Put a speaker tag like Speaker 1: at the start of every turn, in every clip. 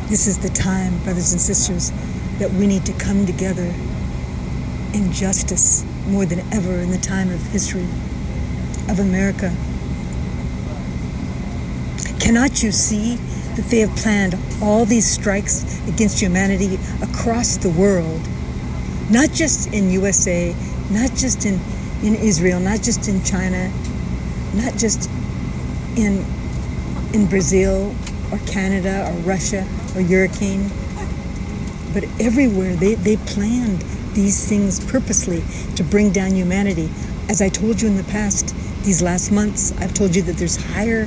Speaker 1: This is the time, brothers and sisters, that we need to come together in justice more than ever in the time of history of America. Cannot you see that they have planned all these strikes against humanity across the world? Not just in USA, not just in Israel, not just in China, not just in Brazil or Canada or Russia or Hurricane, but everywhere they planned these things purposely to bring down humanity. As I told you in the past, these last months, I've told you that there's higher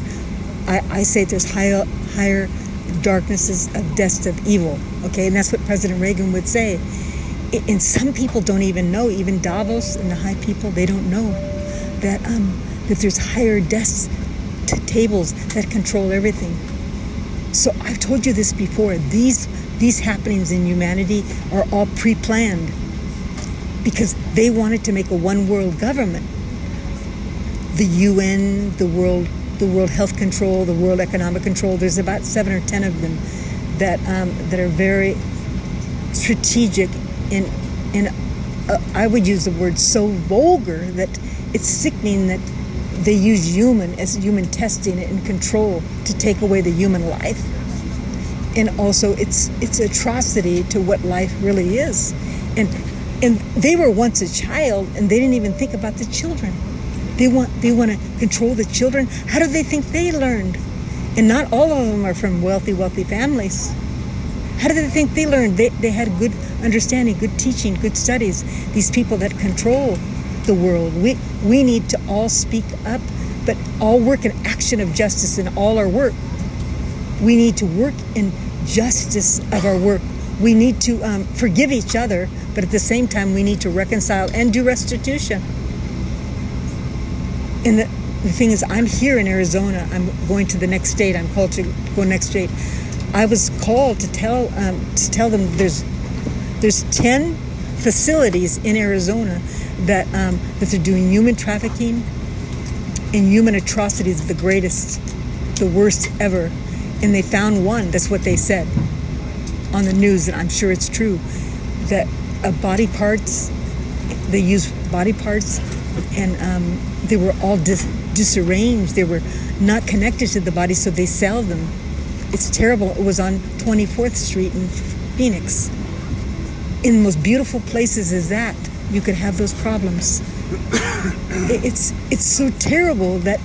Speaker 1: darknesses of depths of evil, okay? And that's what President Reagan would say. And some people don't even know, even Davos and the high people, they don't know that there's higher depths to tables that control everything. So I've told you this before. These happenings in humanity are all pre-planned because they wanted to make a one-world government. The UN, the World Health Control, the World Economic Control. There's about 7 or 10 of them that are very strategic and I would use the word so vulgar that it's sickening that they use human testing and control to take away the human life. And also it's atrocity to what life really is. And they were once a child and they didn't even think about the children. They want to control the children. How do they think they learned? And not all of them are from wealthy families. How do they think they learned? They had good understanding, good teaching, good studies. These people that control the world. We need to all speak up, but all work in action of justice in all our work. We need to work in justice of our work. We need to forgive each other, but at the same time we need to reconcile and do restitution. And the thing is, I'm here in Arizona. I'm going to the next state. I'm called to go next state. I was called to tell them there's 10 facilities in Arizona that they're doing human trafficking and human atrocities, the greatest, the worst ever. And they found one. That's what they said on the news, and I'm sure it's true, that body parts. They use body parts, and they were all disarranged. They were not connected to the body, so they sell them. It's terrible. It was on 24th Street in Phoenix. In the most beautiful places as that, you could have those problems. It's so terrible that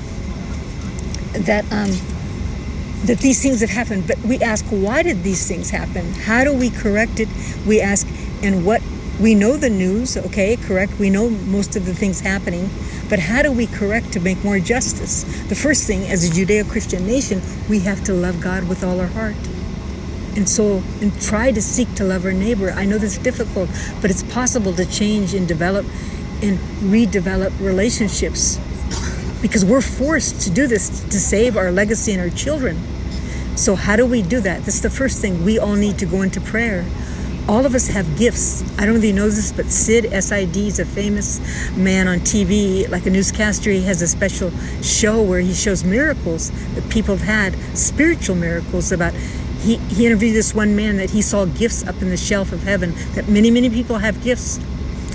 Speaker 1: these things have happened. But we ask, why did these things happen? How do we correct it? We ask, and what we know the news, okay, correct. We know most of the things happening, but how do we correct to make more justice? The first thing, as a Judeo-Christian nation, we have to love God with all our heart and soul, and try to seek to love our neighbor. I know this is difficult, but it's possible to change and develop and redevelop relationships, because we're forced to do this to save our legacy and our children. So how do we do that? That's the first thing. We all need to go into prayer. All of us have gifts. I don't really know this, but Sid, S-I-D, is a famous man on TV, like a newscaster. He has a special show where he shows miracles that people have had, spiritual miracles. He interviewed this one man that he saw gifts up in the shelf of heaven, that many people have gifts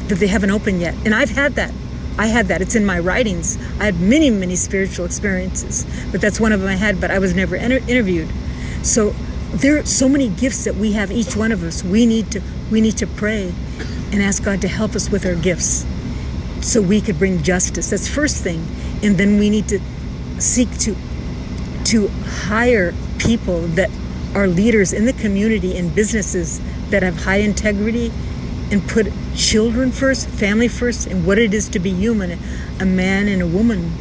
Speaker 1: that they haven't opened yet. And I've had that. I had that. It's in my writings. I had many spiritual experiences, but that's one of them I had, but I was never interviewed. So there are so many gifts that we have, each one of us. We need to pray and ask God to help us with our gifts so we could bring justice. That's first thing. And then we need to seek to hire people that are leaders in the community and businesses that have high integrity and put children first, family first, and what it is to be human, a man and a woman.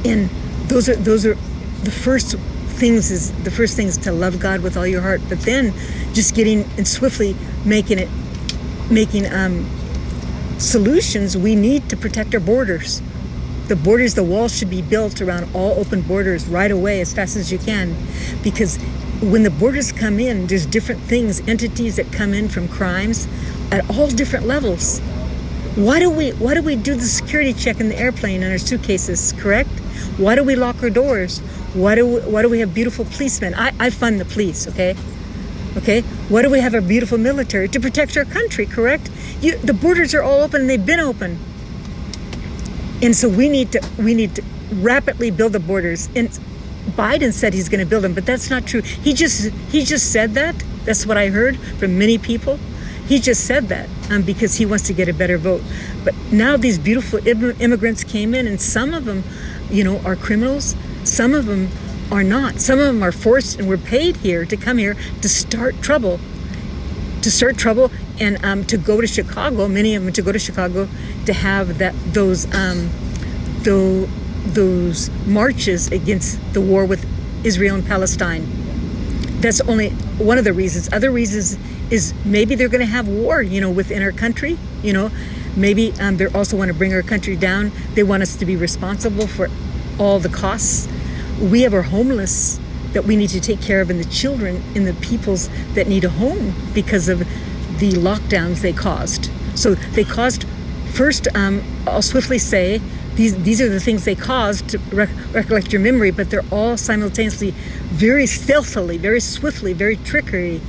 Speaker 1: And those are the first things. Is the first thing is to love God with all your heart, but then just getting and swiftly making solutions. We need to protect our borders. The walls should be built around all open borders right away, as fast as you can, because when the borders come in, there's different things, entities that come in from crimes at all different levels. Why do we do the security check in the airplane in our suitcases, correct? Why do we lock our doors? Why do we have beautiful policemen? I fund the police, okay? Okay? Why do we have a beautiful military? To protect our country, correct? The borders are all open, and they've been open. And so we need to rapidly build the borders. And Biden said he's going to build them, but that's not true. He just said that. That's what I heard from many people. He just said that because he wants to get a better vote. But now these beautiful immigrants came in, and some of them, are criminals. Some of them are not. Some of them are forced and were paid here to come here to start trouble. And to go to Chicago, many of them to go to Chicago to have those marches against the war with Israel and Palestine. That's only one of the reasons. Other reasons is maybe they're going to have war, within our country. Maybe they also want to bring our country down. They want us to be responsible for all the costs. We have our homeless that we need to take care of, and the children and the peoples that need a home because of the lockdowns they caused. So they caused, first, I'll swiftly say, these are the things they caused to recollect your memory, but they're all simultaneously very stealthily, very swiftly, very trickery,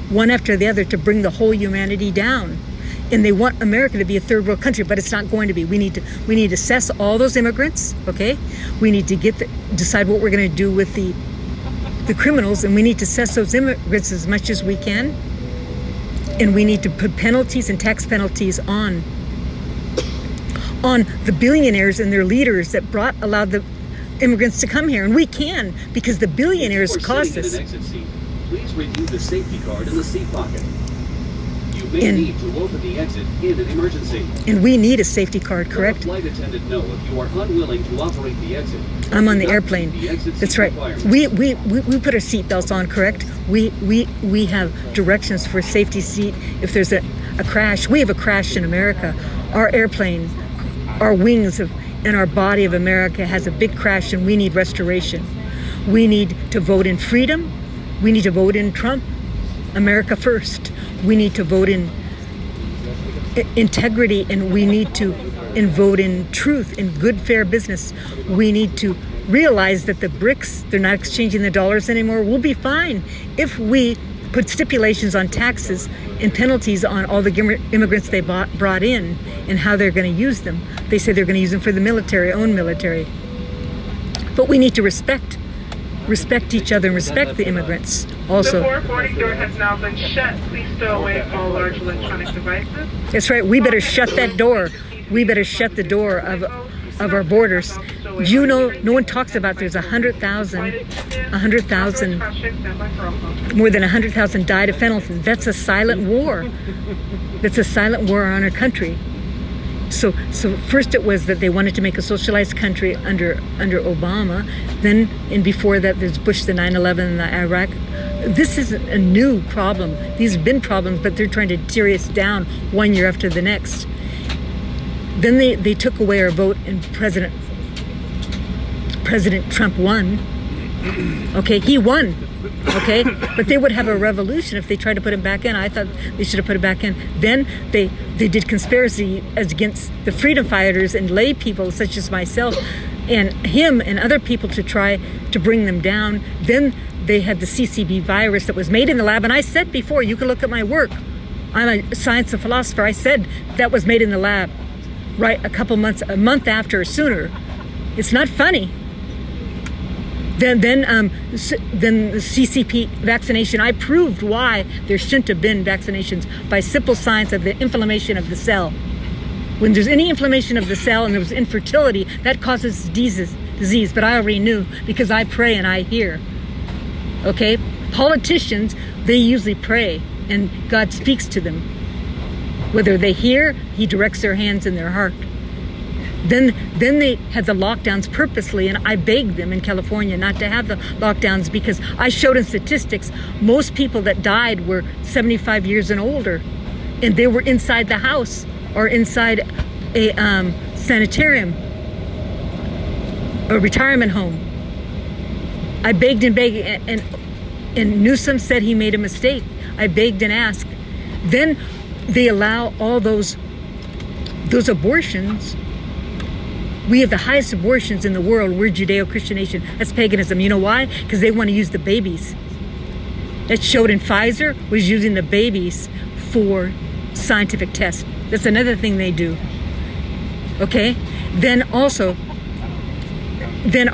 Speaker 1: one after the other to bring the whole humanity down. And they want America to be a third world country, but it's not going to be. We need to assess all those immigrants, okay? We need to decide what we're going to do with the criminals, and we need to assess those immigrants as much as we can. And we need to put penalties and tax penalties on the billionaires and their leaders that allowed the immigrants to come here. And we can, because the billionaires caused this.
Speaker 2: Please review the safety card in the seat pocket. You may need to open the exit in an emergency.
Speaker 1: And we need a safety card, correct?
Speaker 2: Let a flight attendant know if you are unwilling to operate the exit.
Speaker 1: I'm on the airplane. That's right. We put our seatbelts on, correct? We have directions for a safety seat. If there's a crash, we have a crash in America. Our airplane, our wings and our body of America has a big crash, and we need restoration. We need to vote in freedom. We need to vote in Trump, America first. We need to vote in integrity, and we need to vote in truth, in good, fair business. We need to realize that the BRICS, they're not exchanging the dollars anymore. We'll be fine if we put stipulations on taxes and penalties on all the immigrants they brought in and how they're going to use them. They say they're going to use them for the military, own military. But we need to respect each other and respect the immigrants also.
Speaker 3: The 440 door has now been shut. Please stow away from all large electronic devices.
Speaker 1: That's right. We better shut that door. We better shut the door of our borders. Do no one talks about there's 100,000, more than 100,000 died of fentanyl. That's a silent war. That's a silent war on our country. So first it was that they wanted to make a socialized country under Obama. Then, and before that, there's Bush, the 9/11, and the Iraq. This isn't a new problem. These have been problems, but they're trying to tear us down one year after the next. Then they took away our vote, and President Trump won. Okay, he won. Okay, but they would have a revolution if they tried to put him back in. I thought they should have put him back in. Then they did conspiracy against the freedom fighters and lay people such as myself and him and other people to try to bring them down. Then they had the CCB virus that was made in the lab. And I said before, you can look at my work. I'm a science and philosopher. I said that was made in the lab, right? A month after or sooner. It's not funny. Then the CCP vaccination, I proved why there shouldn't have been vaccinations by simple science of the inflammation of the cell. When there's any inflammation of the cell and there was infertility, that causes disease. But I already knew because I pray and I hear. Okay? Politicians, they usually pray and God speaks to them. Whether they hear, He directs their hands and their heart. Then they had the lockdowns purposely, and I begged them in California not to have the lockdowns because I showed in statistics most people that died were 75 years and older, and they were inside the house or inside a sanitarium, a retirement home. I begged and begged, and Newsom said he made a mistake. I begged and asked. Then they allow all those abortions We have the highest abortions in the world. We're a Judeo-Christian nation. That's paganism. You know why? Because they want to use the babies. That showed in Pfizer was using the babies for scientific tests. That's another thing they do. Okay? Then also, then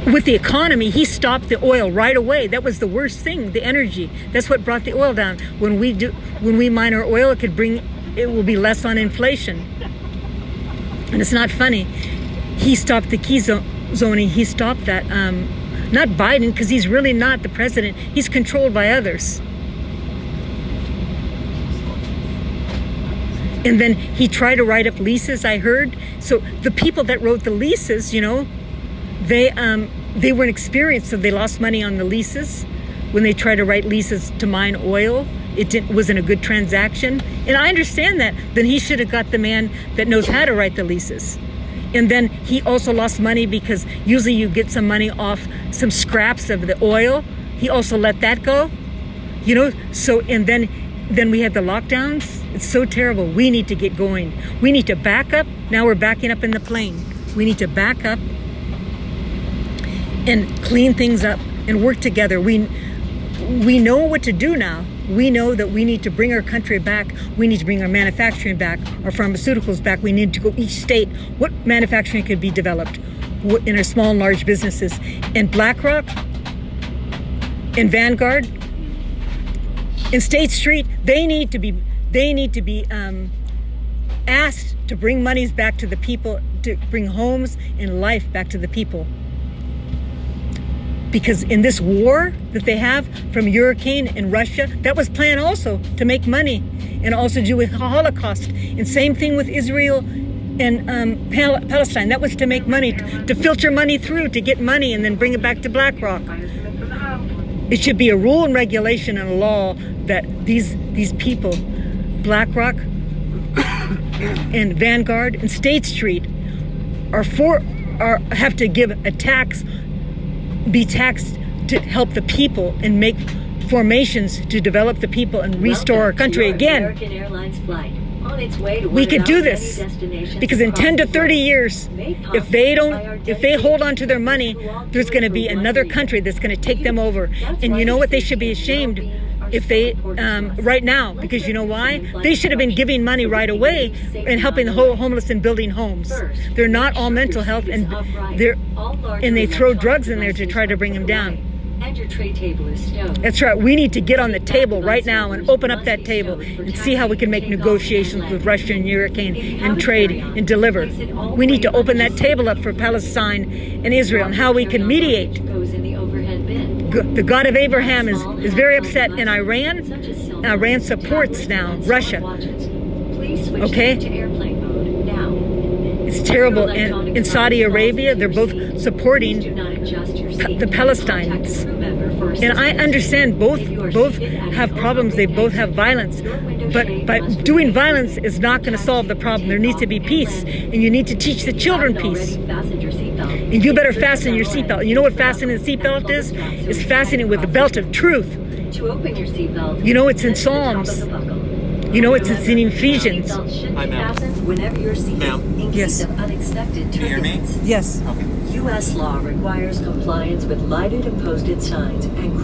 Speaker 1: with the economy, he stopped the oil right away. That was the worst thing, the energy. That's what brought the oil down. When we mine our oil, it will be less on inflation. And it's not funny. He stopped the key zoning. He stopped that. Not Biden, because he's really not the president. He's controlled by others. And then he tried to write up leases, I heard. So the people that wrote the leases, you know, they weren't experienced, so they lost money on the leases. When they tried to write leases to mine oil, wasn't a good transaction. And I understand that. Then he should have got the man that knows how to write the leases. And then he also lost money because usually you get some money off some scraps of the oil. He also let that go, you know. So, and then we had the lockdowns. It's so terrible. We need to get going. We need to back up. Now we're backing up in the plane. We need to back up and clean things up and work together. We know what to do now. We know that we need to bring our country back. We need to bring our manufacturing back, our pharmaceuticals back. We need to go each state, what manufacturing could be developed in our small and large businesses. And BlackRock and Vanguard and State Street, they need to be asked to bring monies back to the people, to bring homes and life back to the people. Because in this war that they have from Hurricane in Russia, that was planned also to make money and also do with Holocaust. And same thing with Israel and Palestine. That was to make money, to filter money through, to get money and then bring it back to BlackRock. It should be a rule and regulation and a law that these people, BlackRock and Vanguard and State Street, have to give a tax, be taxed to help the people and make formations to develop the people and restore our country again.
Speaker 4: American Airlines flight. On its way to
Speaker 1: We could do this because in 10 to 30 years, if they hold on to their money, there's going to be another country that's going to take them over. And you know what? They should be ashamed if they right now, because you know why? They should have been giving money right away and helping the homeless and building homes. They're not all mental health, and they throw drugs in there to try to bring them down.
Speaker 4: And your tray table is stowed.
Speaker 1: That's right. We need to get on the table right now and open up that table and see how we can make negotiations with Russia and Hurricane and trade and deliver. We need to open that table up for Palestine and Israel and how we can mediate. The God of Abraham is very upset in Iran. Iran supports now Russia. Okay? It's terrible. And in Saudi Arabia, they're both supporting the Palestinians. And I understand both have problems. They both have violence. But by doing violence is not going to solve the problem. There needs to be peace. And you need to teach the children peace. And you better fasten your seatbelt. You know what fastening the seatbelt is? It's fastening with the belt of truth.
Speaker 4: To open your seatbelt,
Speaker 1: you know it's in Psalms. You know it's in Ephesians.
Speaker 4: Hi, ma'am. Whenever you're seated, in case of unexpected turbulence.
Speaker 1: Yes.
Speaker 4: U.S. law requires compliance with lighted and posted signs and